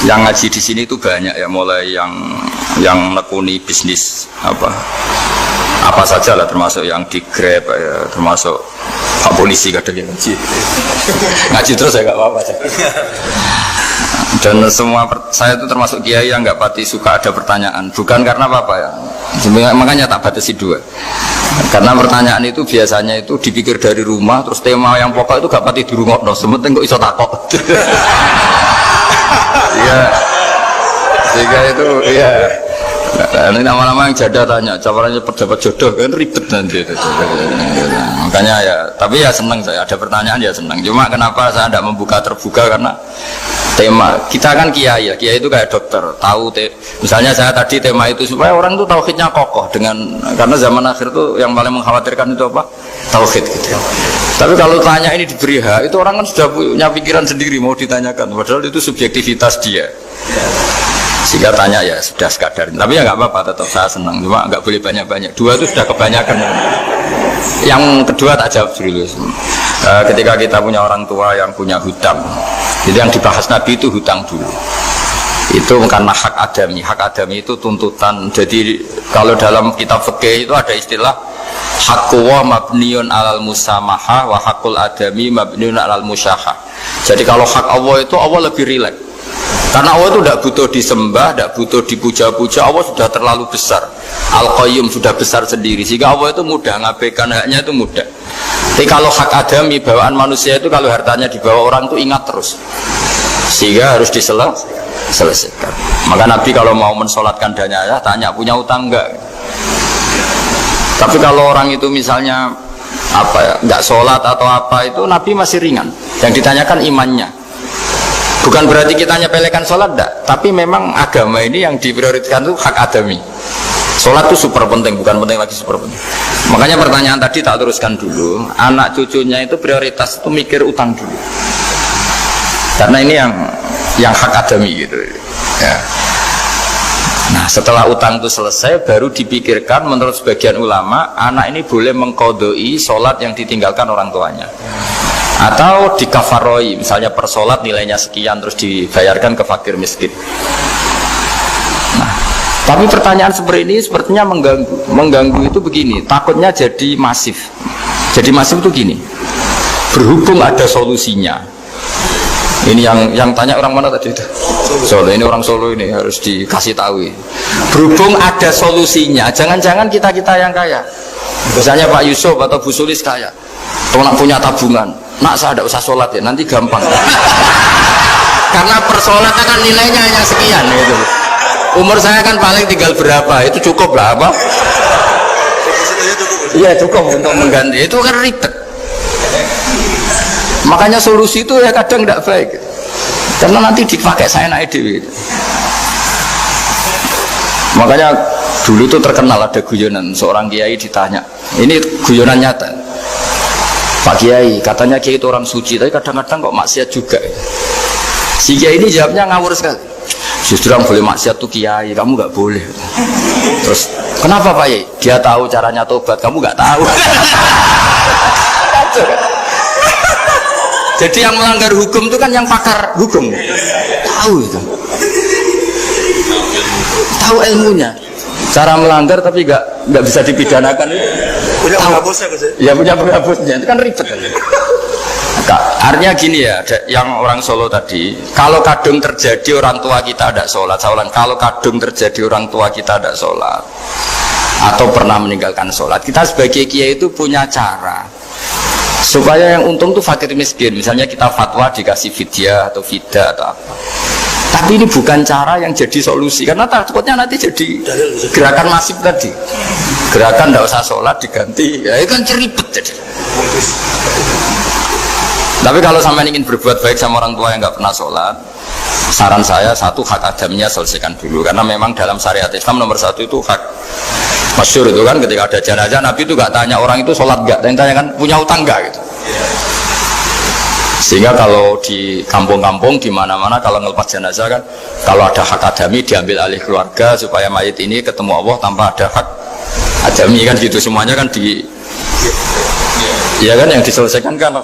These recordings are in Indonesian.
Yang ngaji di sini itu banyak ya, mulai yang nekuni bisnis apa saja lah, termasuk yang di Grab ya, termasuk Pak Polisi kadang yang ngaji terus ya nggak apa-apa aja. Dan semua saya itu termasuk kiai yang nggak pati suka ada pertanyaan, bukan karena apa ya, makanya tak batasi dua. Karena pertanyaan itu biasanya itu dipikir dari rumah, terus tema yang pokok itu gak pati di rumah, no sementing kok iso takok. Iya, sehingga itu ya. Ini nama-nama yang jada tanya, caranya pejabat jodoh kan ribet nanti. Makanya ya, tapi ya senang saya ada pertanyaan ya senang. Cuma kenapa saya tidak membuka terbuka karena tema kita kan kiai ya, kiai itu kayak dokter, tahu misalnya saya tadi tema itu supaya orang itu tauhidnya kokoh karena zaman akhir itu yang paling mengkhawatirkan itu apa? Tauhid gitu. Tapi kalau tanya ini diberi hak, itu orang kan sudah punya pikiran sendiri mau ditanyakan, padahal itu subjektivitas dia. Sehingga tanya ya sudah sekadar, tapi ya nggak apa-apa, tetap saya senang, cuma nggak boleh banyak-banyak. Dua itu sudah kebanyakan. Yang kedua tak jawab dulu. Ketika kita punya orang tua yang punya hutang, jadi yang dibahas Nabi itu hutang dulu. Itu karena hak adami. Hak adami itu tuntutan. Jadi kalau dalam kitab fikih itu ada istilah hakku wa mabniun alal musamaha wa hakul adami mabniun alal musyahah. Jadi kalau hak Allah itu Allah lebih rileks. Karena Allah itu tidak butuh disembah, tidak butuh dipuja-puja, Allah sudah terlalu besar. Al-Qayyum sudah besar sendiri, sehingga Allah itu mudah, ngabaikan haknya itu mudah. Tapi kalau hak adami, bawaan manusia itu kalau hartanya dibawa orang itu ingat terus, sehingga harus diselesaikan. Maka Nabi kalau mau mensolatkan danya, tanya punya utang enggak. Tapi kalau orang itu misalnya enggak sholat atau apa, itu Nabi masih ringan. Yang ditanyakan imannya. Bukan berarti kita nyepelekan sholat, enggak. Tapi memang agama ini yang diprioritaskan itu hak adami. Sholat itu super penting, bukan penting lagi super penting. Makanya pertanyaan tadi tak teruskan dulu. Anak cucunya itu prioritas itu mikir utang dulu. Karena ini yang hak adami gitu. Ya. Nah setelah utang itu selesai, baru dipikirkan menurut sebagian ulama, anak ini boleh mengkodoi sholat yang ditinggalkan orang tuanya. Atau dikafaroi, misalnya per sholat nilainya sekian terus dibayarkan ke fakir miskin. Nah, tapi pertanyaan seperti ini sepertinya mengganggu itu begini, takutnya jadi masif. Jadi masif itu gini, berhubung ada solusinya. Ini yang tanya orang mana tadi itu? Solo, ini orang Solo ini harus dikasih tahu. Berhubung ada solusinya, jangan-jangan kita yang kaya. Misalnya Pak Yusuf atau Bu Sulis kaya, nak punya tabungan. Nak saya tidak usah sholat ya, nanti gampang. Karena per sholat kan nilainya hanya sekian gitu. Umur saya kan paling tinggal berapa, itu cukup lah apa? Iya cukup untuk mengganti, itu kan ribet. Makanya solusi itu ya kadang tidak baik. Karena nanti dipakai saya naik dewi. Makanya dulu tuh terkenal ada guyonan, seorang kiai ditanya, ini guyonan nyata. Pak Kiai, katanya Kiai itu orang suci, tapi kadang-kadang kok maksiat juga. Si Kiai ini jawabnya ngawur sekali. Justru yang boleh maksiat tuh Kiai, kamu nggak boleh. Terus, kenapa Pak Kiai? Dia tahu caranya tobat, kamu nggak tahu. Jadi yang melanggar hukum itu kan yang pakar hukum. Tahu itu. Tahu ilmunya. Cara melanggar tapi nggak bisa dipidanakan. Punya penghapusnya ya punya penghapusnya, itu kan ribet. Artinya gini ya, yang orang Solo tadi, kalau kadung terjadi orang tua kita ada sholat, kalau kadung terjadi orang tua kita ada sholat atau pernah meninggalkan sholat, kita sebagai kiai itu punya cara supaya yang untung tuh fakir miskin. Misalnya kita fatwa dikasih fidyah atau fida atau apa. Tapi ini bukan cara yang jadi solusi, karena takutnya nanti jadi gerakan masif tadi. Gerakan tidak usah sholat diganti, ya itu kan ceribet jadi. Tapi kalau sampai ingin berbuat baik sama orang tua yang nggak pernah sholat, saran saya satu, hak adamnya selesaikan dulu. Karena memang dalam syariat Islam nomor satu itu hak masyhur itu kan, ketika ada jenazah Nabi itu nggak tanya orang itu sholat nggak, dan tanya kan punya utang nggak gitu. Sehingga kalau di kampung-kampung di mana-mana kalau ngelepas jenazah kan, kalau ada hak adami diambil alih keluarga supaya mayit ini ketemu Allah tanpa ada hak adami kan gitu, semuanya kan ya kan yang diselesaikan kan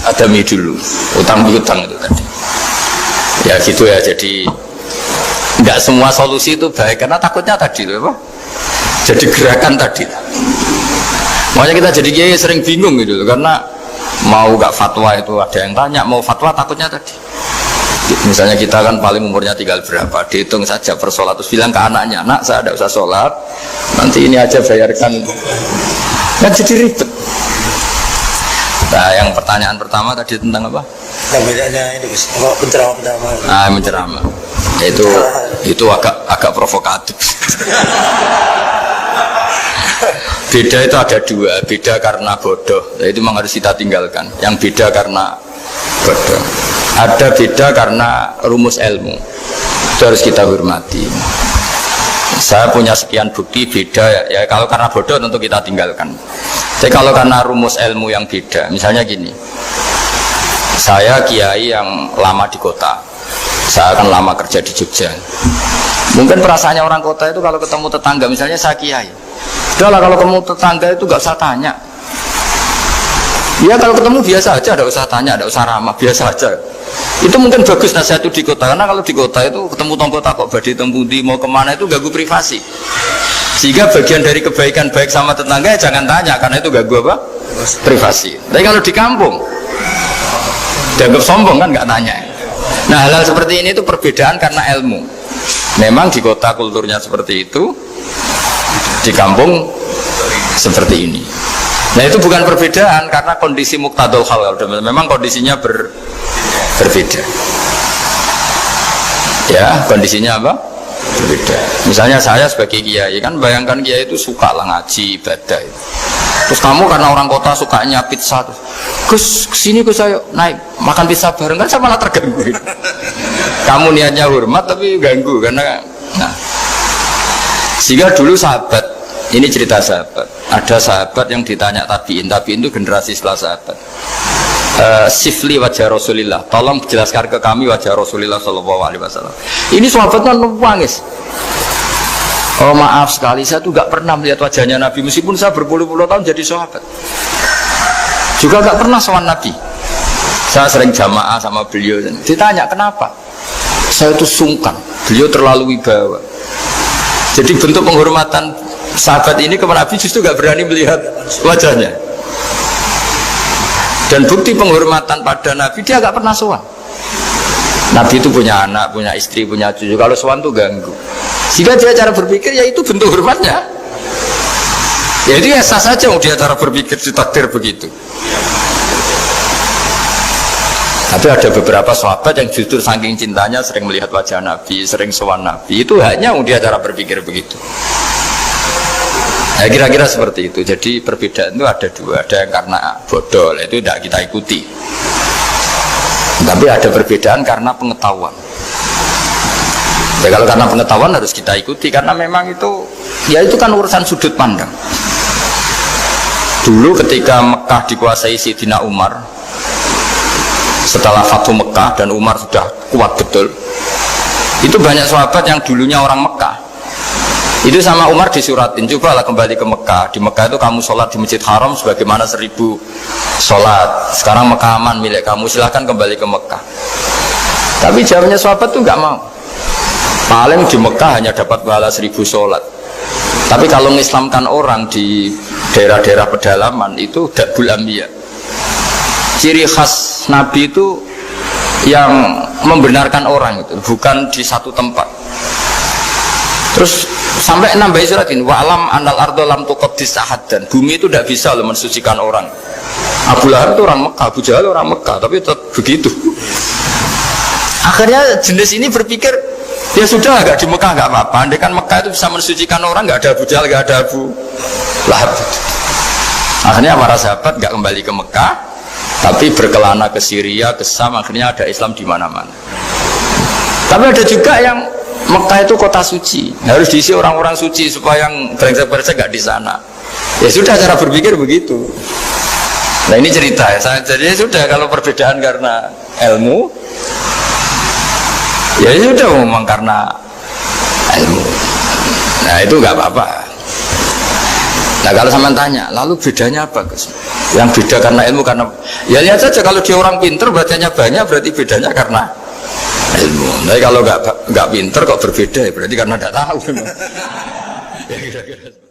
adami dulu, utang piutang itu tadi. Ya gitu ya, jadi Nggak semua solusi itu baik karena takutnya tadi loh apa? Jadi gerakan tadi. Makanya kita jadi kiai sering bingung gitu loh, karena mau nggak fatwa itu ada yang tanya, mau fatwa takutnya tadi. Misalnya kita kan paling umurnya tinggal berapa, dihitung saja per sholat, terus bilang ke anaknya, nak saya tidak usah sholat, nanti ini aja bayarkan, kan jadi ribet. Nah, yang pertanyaan pertama tadi tentang apa? Nah, bedanya ini Gus, penceramah pertama. Ah, menceramah. Itu agak provokatif. Beda itu ada dua, beda karena bodoh, itu memang harus kita tinggalkan. Yang beda karena bodoh. Ada beda karena rumus ilmu, itu harus kita hormati. Saya punya sekian bukti beda ya, kalau karena bodoh tentu kita tinggalkan. Tapi kalau karena rumus ilmu yang beda, misalnya gini, saya kiai yang lama di kota, saya akan lama kerja di Jogja. Mungkin perasaannya orang kota itu kalau ketemu tetangga, misalnya saya kiai, udahlah kalau ketemu tetangga itu gak usah tanya. Ya kalau ketemu biasa aja, tidak usah tanya, tidak usah ramah, biasa aja. Itu mungkin bagus nasihat itu di kota, karena kalau di kota itu ketemu tonggo takok badi tempundi mau kemana itu ganggu privasi. Sehingga bagian dari kebaikan baik sama tetangga ya jangan tanya, karena itu ganggu apa? Privasi. Tapi kalau di kampung dianggap sombong kan nggak tanya. Nah hal-hal seperti ini itu perbedaan karena ilmu. Memang di kota kulturnya seperti itu, di kampung seperti ini. Nah itu bukan perbedaan karena kondisi muqtadul hal, memang kondisinya berbeda. Ya kondisinya apa? Berbeda. Misalnya saya sebagai kiai kan, bayangkan kiai itu suka lah ngaji ibadah. Terus kamu karena orang kota sukanya pizza, Gus kesini Gus saya naik makan pizza bareng, kan saya malah terganggu. Kamu niatnya hormat tapi ganggu karena. Nah, sehingga dulu sahabat, ini cerita sahabat, ada sahabat yang ditanya tabiin itu generasi setelah sahabat. Sifli wajah Rasulillah, tolong jelaskan ke kami wajah Rasulillah Shallallahu Alaihi Wasallam. Ini sahabat kan nangis. Oh maaf sekali, saya tuh gak pernah melihat wajahnya Nabi, meskipun saya berpuluh-puluh tahun jadi sahabat, juga gak pernah sowan Nabi. Saya sering jamaah sama beliau, ditanya kenapa? Saya itu sungkan, beliau terlalu wibawa. Jadi bentuk penghormatan sahabat ini ke Nabi justru gak berani melihat wajahnya. Dan bukti penghormatan pada Nabi, dia gak pernah sowan. Nabi itu punya anak, punya istri, punya cucu, kalau sowan tuh ganggu. Sehingga dia cara berpikir ya itu bentuk hormatnya. Ya itu ya sah saja dia cara berpikir ditakdir begitu. Tapi ada beberapa sahabat yang justru saking cintanya sering melihat wajah Nabi, sering sowan Nabi, itu hanya dia cara berpikir begitu. Ya kira-kira seperti itu. Jadi perbedaan itu ada dua, ada yang karena bodoh, itu tidak kita ikuti. Tapi ada perbedaan karena pengetahuan. Ya kalau karena pengetahuan harus kita ikuti, karena memang itu, ya itu kan urusan sudut pandang. Dulu ketika Mekah dikuasai Sayyidina Umar, setelah Fathu Mekah dan Umar sudah kuat betul, itu banyak sahabat yang dulunya orang Mekah, itu sama Umar disuratin, cobalah kembali ke Mekah. Di Mekah itu kamu sholat di Masjid Haram sebagaimana 1000 sholat. Sekarang Mekah aman milik kamu, silahkan kembali ke Mekah. Tapi jawabnya sahabat tuh nggak mau. Paling di Mekah hanya dapat pahala 1000 sholat. Tapi kalau mengislamkan orang di daerah-daerah pedalaman itu Dabul Anbiya. Ciri khas Nabi itu yang membenarkan orang itu, bukan di satu tempat. Terus sampai nambahin surat ini, wa'alam anal ardo lam tuqaddis ahaddan, bumi itu tidak bisa loh mensucikan orang. Abu Lahab itu orang Mekah, Abu Jahal orang Mekah, tapi tetap begitu. Akhirnya jenis ini berpikir, ya sudah agak di Mekah nggak apa-apa. Andai kan Mekah itu bisa mensucikan orang, nggak ada Abu Jahal, nggak ada Abu Lahab. Akhirnya para sahabat nggak kembali ke Mekah, tapi berkelana ke Syria, ke Sam. Akhirnya ada Islam di mana-mana. Tapi ada juga yang Mekah itu kota suci, harus diisi orang-orang suci supaya yang brengsek-brengsek nggak di sana. Ya sudah, cara berpikir begitu. Nah ini cerita ya. Jadi sudah, kalau perbedaan karena ilmu, ya sudah memang karena ilmu. Nah itu nggak apa-apa. Nah kalau sama tanya, lalu bedanya apa Gus? Yang beda karena ilmu, karena ya lihat saja, kalau dia orang pinter berarti banyak, berarti bedanya karena ilmu. Tapi kalau nggak pinter kok berbeda ya berarti karena tidak tahu. Ya, kira-kira.